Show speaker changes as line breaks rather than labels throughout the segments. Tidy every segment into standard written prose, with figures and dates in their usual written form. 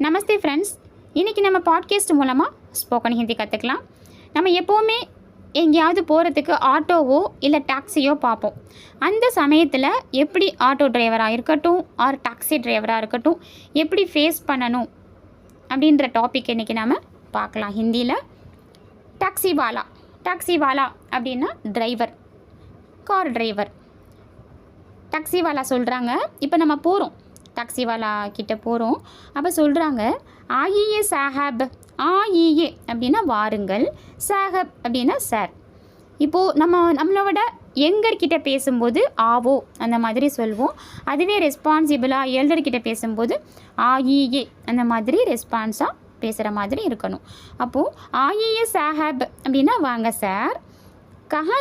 நமஸ்தே friends, இன்றைக்கி நம்ம podcast மூலமாக ஸ்போக்கன் ஹிந்தி கற்றுக்கலாம். நம்ம எப்போவுமே எங்கேயாவது போகிறதுக்கு ஆட்டோவோ இல்லை டாக்ஸியோ பார்ப்போம். அந்த சமயத்தில் எப்படி ஆட்டோ டிரைவராக இருக்கட்டும் ஆர் டாக்ஸி டிரைவராக இருக்கட்டும் எப்படி ஃபேஸ் பண்ணணும் அப்படின்ற டாபிக் இன்றைக்கி நம்ம பார்க்கலாம். ஹிந்தியில் டாக்ஸிவாலா அப்படின்னா டிரைவர், கார் டிரைவர். டாக்ஸிவாலா சொல்கிறாங்க, இப்போ நம்ம போகிறோம், டாக்ஸிவாலா கிட்ட போகிறோம். அப்போ சொல்கிறாங்க, ஆயியே சாஹப். ஆயியே அப்படின்னா வாருங்கள், சாஹப் அப்படின்னா சார். இப்போது நம்மளோட யங்கர்கிட்ட பேசும்போது ஆவோ அந்த மாதிரி சொல்வோம். அதுவே ரெஸ்பான்சிபிளாக எல்டர்கிட்ட பேசும்போது ஆயியே அந்த மாதிரி ரெஸ்பான்ஸாக பேசுகிற மாதிரி இருக்கணும். அப்போது ஆயியே சாஹப் அப்படின்னா வாங்க சார். கஹா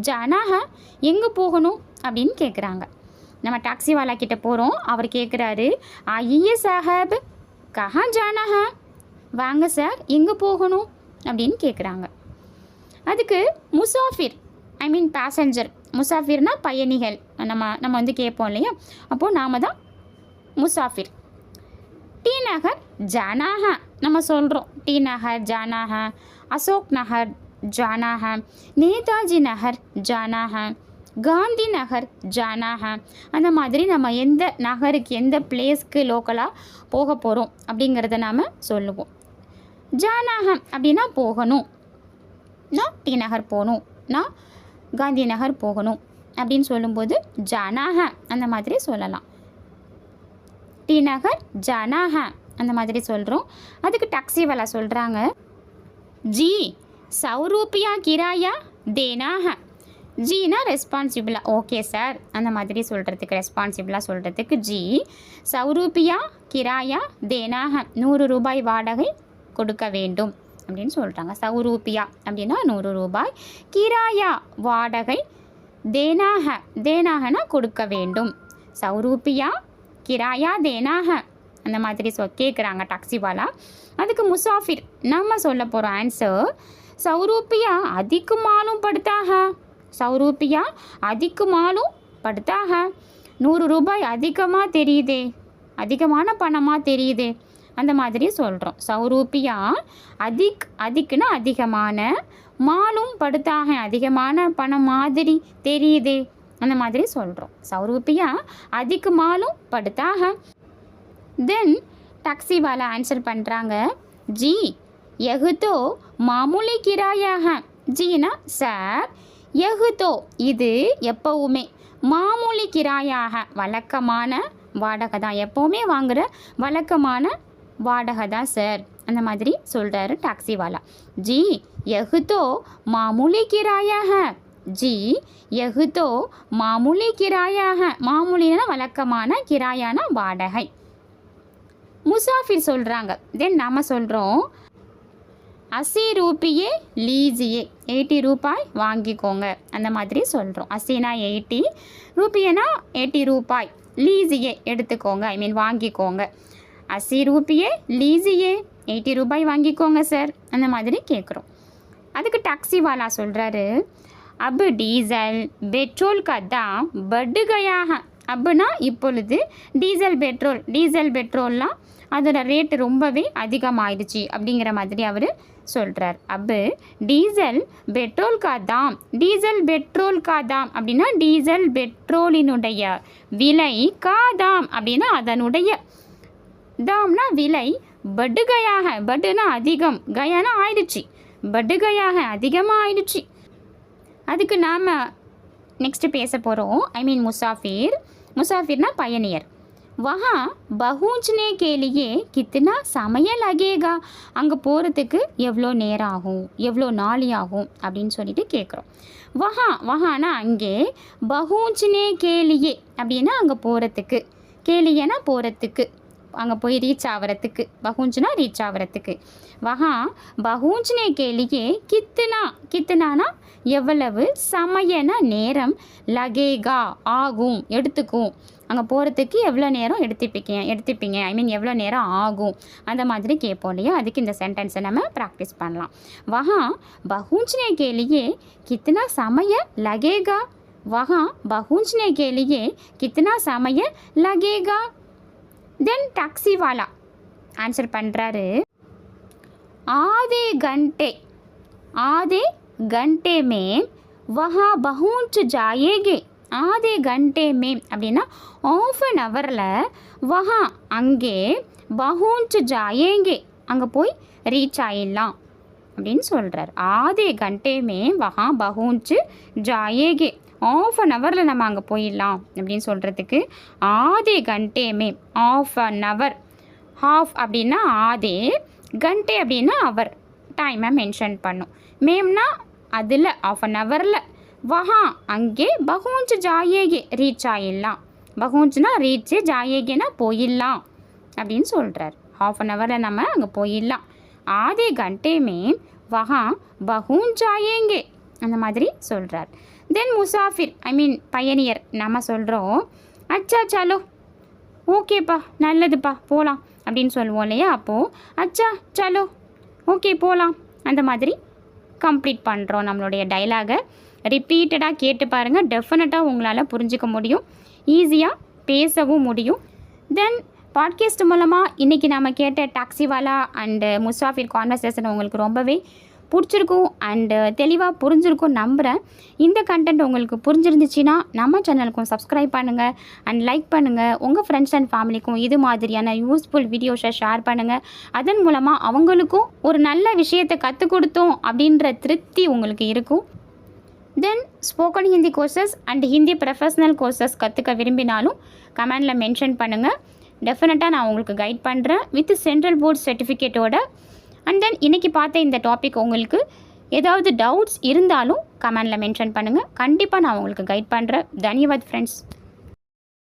ஜானா ஹா எங்கே போகணும் அப்படின்னு கேட்குறாங்க. நம்ம டாக்ஸிவாலா கிட்ட போகிறோம், அவர் கேட்குறாரு, ஆயியே சாஹப் கஹா ஜானா ஹா, வாங்க சார் எங்கே போகணும் அப்படின்னு கேட்குறாங்க. அதுக்கு முசாஃபிர் பேசஞ்சர், முசாஃபிர்னா பயணிகள், நம்ம வந்து கேட்போம் இல்லையா, அப்போது நாம் தான் முசாஃபிர். டி நகர் ஜானா ஹா நம்ம சொல்கிறோம், டி நகர் ஜானா ஹா, அசோக் நகர் ஜானா ஹா, நேதாஜி நகர் ஜானா ஹா, காந்தி நகர் ஜானா ஹா. அந்த மாதிரி நம்ம எந்த நகருக்கு எந்த பிளேஸ்க்கு லோக்கலாக போக போகிறோம் அப்படிங்கிறத நாம் சொல்லுவோம். ஜானா ஹா அப்படின்னா போகணும், நான் டி நகர் போகணும், நான் காந்தி நகர் போகணும் அப்படின்னு சொல்லும்போது ஜானா ஹா அந்த மாதிரி சொல்லலாம். டி நகர் ஜானா ஹா அந்த மாதிரி சொல்கிறோம். அதுக்கு டாக்ஸிவாலா சொல்கிறாங்க, ஜி 100 रुपया கிராயா தேனா ஹா. ஜீனா ரெஸ்பான்சிபிளாக, ஓகே சார் அந்த மாதிரி சொல்கிறதுக்கு, ரெஸ்பான்சிபிளாக சொல்கிறதுக்கு ஜி 100 रुपया கிராயா தேனா ஹா, 100 ரூபாய் வாடகை கொடுக்க வேண்டும் அப்படின்னு சொல்கிறாங்க. 100 रुपया அப்படின்னா 100 ரூபாய், கிராயா வாடகை, தேனாகனா கொடுக்க வேண்டும். 100 रुपया கிராயா தேனாக அந்த மாதிரி கேட்குறாங்க டாக்ஸிவாலா. அதுக்கு முசாஃபிர் நம்ம சொல்ல போகிற ஆன்சர், 100 रुपया அதிக மாலும் படுத்தாக. 100 रुपया அதிக மாலும் படுத்தாக. 100 ரூபாய் அதிகமாக தெரியுதே, அதிகமான பணமாக தெரியுதே அந்த மாதிரி சொல்கிறோம். 100 रुपया அதிகனா அதிகமான, மாலும் படுத்தாக அதிகமான பணம் மாதிரி தெரியுதே அந்த மாதிரி சொல்கிறோம். 100 रुपया அதிக மாலும் படுத்தாக. தென் டாக்ஸிவாலா ஆன்சர் பண்ணுறாங்க, ஜி யஹ்தோ மாமூலி கிராயாக. ஜீனா சார், யஹ்தோ இது எப்போவுமே, மாமூலி கிராயாக வழக்கமான வாடகை தான், எப்போவுமே வாங்குகிற வழக்கமான வாடகை தான் சார் அந்த மாதிரி சொல்கிறாரு டாக்ஸிவாலா. ஜி யஹ்தோ மாமூலி கிராயாக. ஜி யஹ்தோ மாமூலி கிராயாக, மாமூலினா வழக்கமான, கிராயானா வாடகை. முசாஃபிர் சொல்கிறாங்க. தென் நாம் சொல்கிறோம், 80 ரூபாயே லீஜியே, 80 ரூபாய் வாங்கிக்கோங்க அந்த மாதிரி சொல்கிறோம். 80னா 80, ரூபாய்னா 80 ரூபாய், லீஜியே எடுத்துக்கோங்க, வாங்கிக்கோங்க. 80 ரூபாயே லீஜியே, 80 ரூபாய் வாங்கிக்கோங்க சார் அந்த மாதிரி கேட்குறோம். அதுக்கு டாக்ஸிவாலா சொல்கிறாரு, அப் டீசல் பெட்ரோல் கா தாம் பட் கயா ஹை. அப்படின்னா இப்பொழுது டீசல் பெட்ரோல்லாம் அதோட ரேட்டு ரொம்பவே அதிகமாகிடுச்சு அப்படிங்கிற மாதிரி அவர் சொல்கிறார். அப்பு டீசல் பெட்ரோல் கா தாம் அப்படின்னா டீசல் பெட்ரோலினுடைய விலை, காதாம் அப்படின்னா அதனுடைய, தாம்னா விலை, பட்டு கயாக, பட்டுனா அதிகம், கயானா ஆயிடுச்சு, பட்டு கயாக அதிகமாக ஆயிடுச்சு. அதுக்கு நாம் நெக்ஸ்ட்டு பேச போகிறோம், முசாஃபிர்னா பயணியர். வஹா பஹூச்னே கேலியே கித்தனா சமய லகேகா, அங்கே போகிறதுக்கு எவ்வளோ நேரம் ஆகும், எவ்வளோ நாளி ஆகும் அப்படின்னு சொல்லிட்டு கேட்குறோம். வஹானா அங்கே, பஹூச்னே கேலியே அப்படின்னா அங்கே போகிறதுக்கு, கேலியனா போகிறதுக்கு, அங்கே போய் ரீச் ஆகிறதுக்கு, பஹூஞ்சுனா ரீச் ஆகிறதுக்கு. வஹா பஹூச்னே கேலியே கித்தனானா எவ்வளவு, சமயனா நேரம், லகேகா ஆகும் எடுத்துக்கும், அங்கே போகிறதுக்கு எவ்வளோ நேரம் எடுத்துப்பீங்க எவ்வளோ நேரம் ஆகும் அந்த மாதிரி கேட்போம் இல்லையா. அதுக்கு இந்த சென்டென்ஸை நம்ம ப்ராக்டிஸ் பண்ணலாம். வஹா பஹூச்னே கேலியே கித்தனா சமய லகேகா, वहाँ पहुँचने के लिए कितना समय लगेगा। தென் டாக்ஸிவாலா ஆன்சர் பண்ணுறாரு, आधे घंटे में वहाँ पहुँच जाएंगे. आधे घंटे में அப்படின்னா ஆஃப் அன் ஹவரில் வஹா அங்கே பஹூஞ்ச் ஜாயேங்கே அங்கே போய் ரீச் ஆயிடலாம் அப்படின்னு சொல்கிறார். ஆதே கண்டே மே வஹா பஹூஞ்ச் ஜாயேங்கே, ஆஃப் அன் ஹவரில் நம்ம அங்கே போயிடலாம் அப்படின்னு சொல்கிறதுக்கு ஆதே கண்டே மே ஆஃப் அன் ஹவர், ஹாஃப் அப்படின்னா ஆதே, கண்டே அப்படின்னா அவர், டைமை மென்ஷன் பண்ணும். மேம்னா அதில் ஆஃப் அன் ஹவரில், வஹா அங்கே, பஹூஞ்ச் ஜாயேகே ரீச் ஆயிடலாம். பஹூஞ்ச்னா ரீச்சு, ஜாயேகேனா போயிடலாம் அப்படின்னு சொல்கிறார். ஹாஃப் அன் ஹவரில் நம்ம அங்கே போயிடலாம். ஆதே கண்டே மே வஹா பஹூஞ்ச் ஜாயேங்கே அந்த மாதிரி சொல்கிறார். தென் முசாஃபிர் பயணியர் நம்ம சொல்கிறோம், அச்சா சலோ, ஓகேப்பா நல்லதுப்பா போகலாம் அப்படின்னு சொல்லுவோம் இல்லையா. அப்போது அச்சா சலோ, ஓகே போகலாம் அந்த மாதிரி கம்ப்ளீட் பண்ணுறோம். நம்மளுடைய டைலாகை ரிப்பீட்டடாக கேட்டு பாருங்கள், டெஃபினட்டாக உங்களால் புரிஞ்சிக்க முடியும், ஈஸியாக பேசவும் முடியும். தென் பாட்காஸ்ட் மூலமாக இன்றைக்கி நம்ம கேட்ட டாக்ஸிவாலா அண்டு முசாஃபிர் கான்வர்சேஷன் உங்களுக்கு ரொம்பவே பிடிச்சிருக்கும் அண்டு தெளிவாக புரிஞ்சிருக்கும் நம்புகிறேன். இந்த கண்டென்ட் உங்களுக்கு புரிஞ்சிருந்துச்சுன்னா நம்ம சேனலுக்கும் சப்ஸ்கிரைப் பண்ணுங்கள் அண்ட் லைக் பண்ணுங்கள். உங்கள் ஃப்ரெண்ட்ஸ் அண்ட் ஃபேமிலிக்கும் இது மாதிரியான யூஸ்ஃபுல் வீடியோஸை ஷேர் பண்ணுங்கள். அதன் மூலமாக அவங்களுக்கும் ஒரு நல்ல விஷயத்தை கற்றுக் கொடுத்தோம் அப்படின்ற திருப்தி உங்களுக்கு இருக்கும். Then spoken Hindi courses and Hindi professional courses கற்றுக்க விரும்பினாலும் கமெண்டில் மென்ஷன் பண்ணுங்கள். டெஃபினட்டாக நான் உங்களுக்கு கைட் பண்ணுறேன் வித் சென்ட்ரல் போர்ட் சர்டிஃபிகேட்டோட. அண்ட் தென் இன்றைக்கி பார்த்த இந்த டாபிக் உங்களுக்கு ஏதாவது டவுட்ஸ் இருந்தாலும் கமெண்டில் மென்ஷன் பண்ணுங்கள். கண்டிப்பாக நான் உங்களுக்கு கைட் பண்ணுறேன். தன்யவாத் ஃப்ரெண்ட்ஸ்.